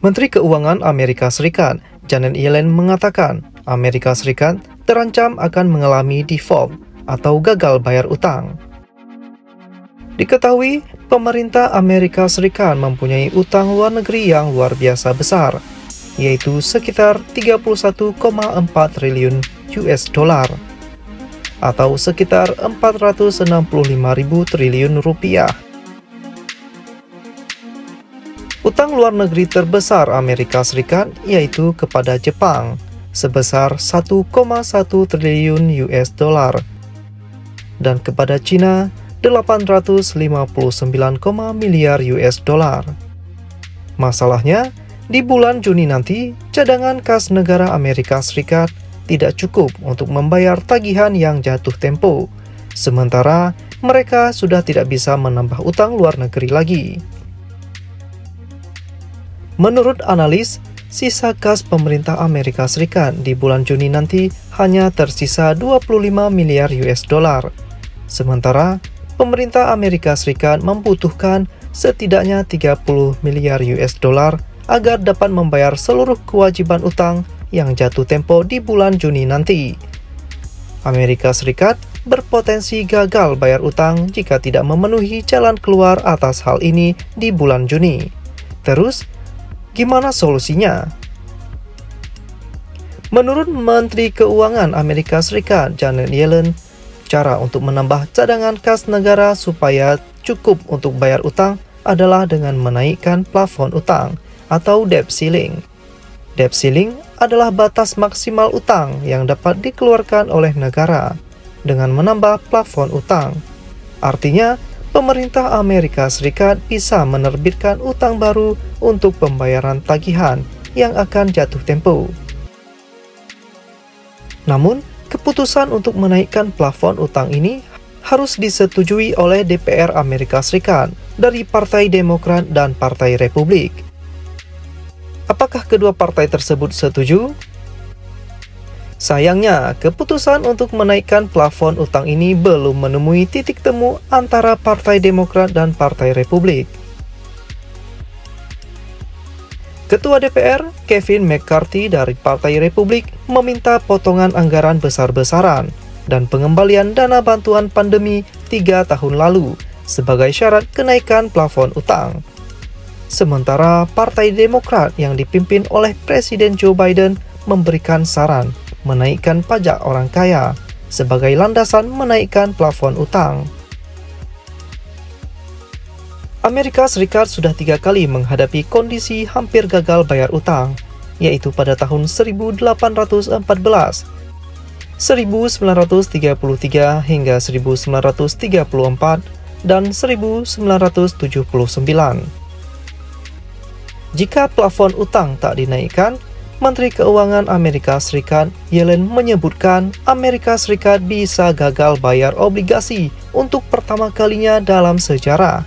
Menteri Keuangan Amerika Serikat, Janet Yellen mengatakan Amerika Serikat terancam akan mengalami default atau gagal bayar utang. Diketahui, pemerintah Amerika Serikat mempunyai utang luar negeri yang luar biasa besar, yaitu sekitar 31,4 triliun US dollar atau sekitar 465.000 triliun rupiah. Utang luar negeri terbesar Amerika Serikat yaitu kepada Jepang sebesar 1,1 triliun US dollar dan kepada China 859, miliar US dollar. Masalahnya, di bulan Juni nanti, cadangan kas negara Amerika Serikat tidak cukup untuk membayar tagihan yang jatuh tempo, sementara mereka sudah tidak bisa menambah utang luar negeri lagi. Menurut analis, sisa kas pemerintah Amerika Serikat di bulan Juni nanti hanya tersisa 25 miliar US dollar, sementara pemerintah Amerika Serikat membutuhkan setidaknya 30 miliar US dollar agar dapat membayar seluruh kewajiban utang yang jatuh tempo di bulan Juni nanti. Amerika Serikat berpotensi gagal bayar utang jika tidak memenuhi jalan keluar atas hal ini di bulan Juni. Terus, gimana solusinya? Menurut Menteri Keuangan Amerika Serikat, Janet Yellen, cara untuk menambah cadangan kas negara supaya cukup untuk bayar utang adalah dengan menaikkan plafon utang atau debt ceiling. Debt ceiling adalah batas maksimal utang yang dapat dikeluarkan oleh negara dengan menambah plafon utang. Artinya, pemerintah Amerika Serikat bisa menerbitkan utang baru untuk pembayaran tagihan yang akan jatuh tempo. Namun, keputusan untuk menaikkan plafon utang ini harus disetujui oleh DPR Amerika Serikat dari Partai Demokrat dan Partai Republik. Apakah kedua partai tersebut setuju? Sayangnya, keputusan untuk menaikkan plafon utang ini belum menemui titik temu antara Partai Demokrat dan Partai Republik. Ketua DPR, Kevin McCarthy dari Partai Republik, meminta potongan anggaran besar-besaran dan pengembalian dana bantuan pandemi 3 tahun lalu sebagai syarat kenaikan plafon utang. Sementara Partai Demokrat yang dipimpin oleh Presiden Joe Biden memberikan saran menaikkan pajak orang kaya sebagai landasan menaikkan plafon utang. Amerika Serikat sudah 3 kali menghadapi kondisi hampir gagal bayar utang, yaitu pada tahun 1814, 1933 hingga 1934, dan 1979. Jika plafon utang tak dinaikkan, Menteri Keuangan Amerika Serikat Yellen menyebutkan Amerika Serikat bisa gagal bayar obligasi untuk pertama kalinya dalam sejarah.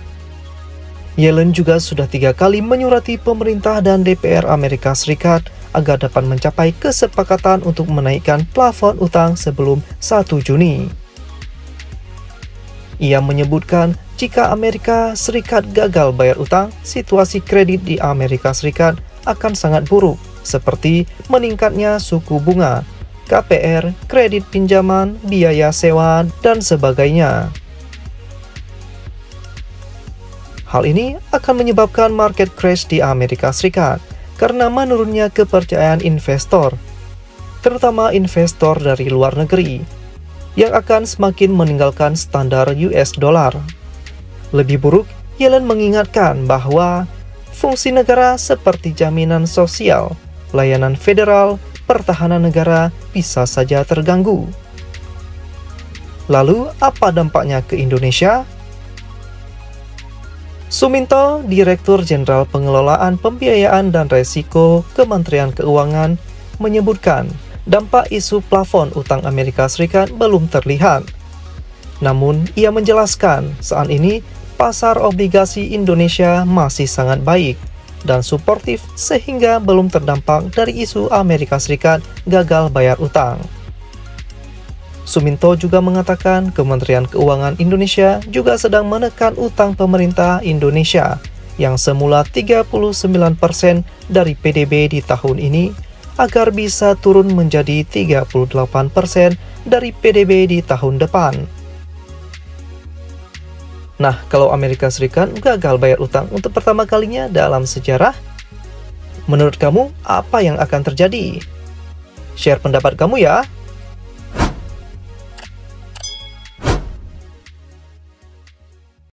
Yellen juga sudah 3 kali menyurati pemerintah dan DPR Amerika Serikat agar dapat mencapai kesepakatan untuk menaikkan plafon utang sebelum 1 Juni. Ia menyebutkan jika Amerika Serikat gagal bayar utang, situasi kredit di Amerika Serikat akan sangat buruk, seperti meningkatnya suku bunga, KPR, kredit pinjaman, biaya sewa, dan sebagainya. Hal ini akan menyebabkan market crash di Amerika Serikat karena menurunnya kepercayaan investor, terutama investor dari luar negeri, yang akan semakin meninggalkan standar US dollar. Lebih buruk, Yellen mengingatkan bahwa fungsi negara seperti jaminan sosial, layanan federal, pertahanan negara bisa saja terganggu. Lalu, apa dampaknya ke Indonesia? Suminto, Direktur Jenderal Pengelolaan Pembiayaan dan Resiko Kementerian Keuangan, menyebutkan dampak isu plafon utang Amerika Serikat belum terlihat. Namun, ia menjelaskan saat ini pasar obligasi Indonesia masih sangat baik dan suportif sehingga belum terdampak dari isu Amerika Serikat gagal bayar utang. Suminto juga mengatakan Kementerian Keuangan Indonesia juga sedang menekan utang pemerintah Indonesia yang semula 39% dari PDB di tahun ini agar bisa turun menjadi 38% dari PDB di tahun depan. Nah, kalau Amerika Serikat gagal bayar utang untuk pertama kalinya dalam sejarah, menurut kamu apa yang akan terjadi? Share pendapat kamu ya!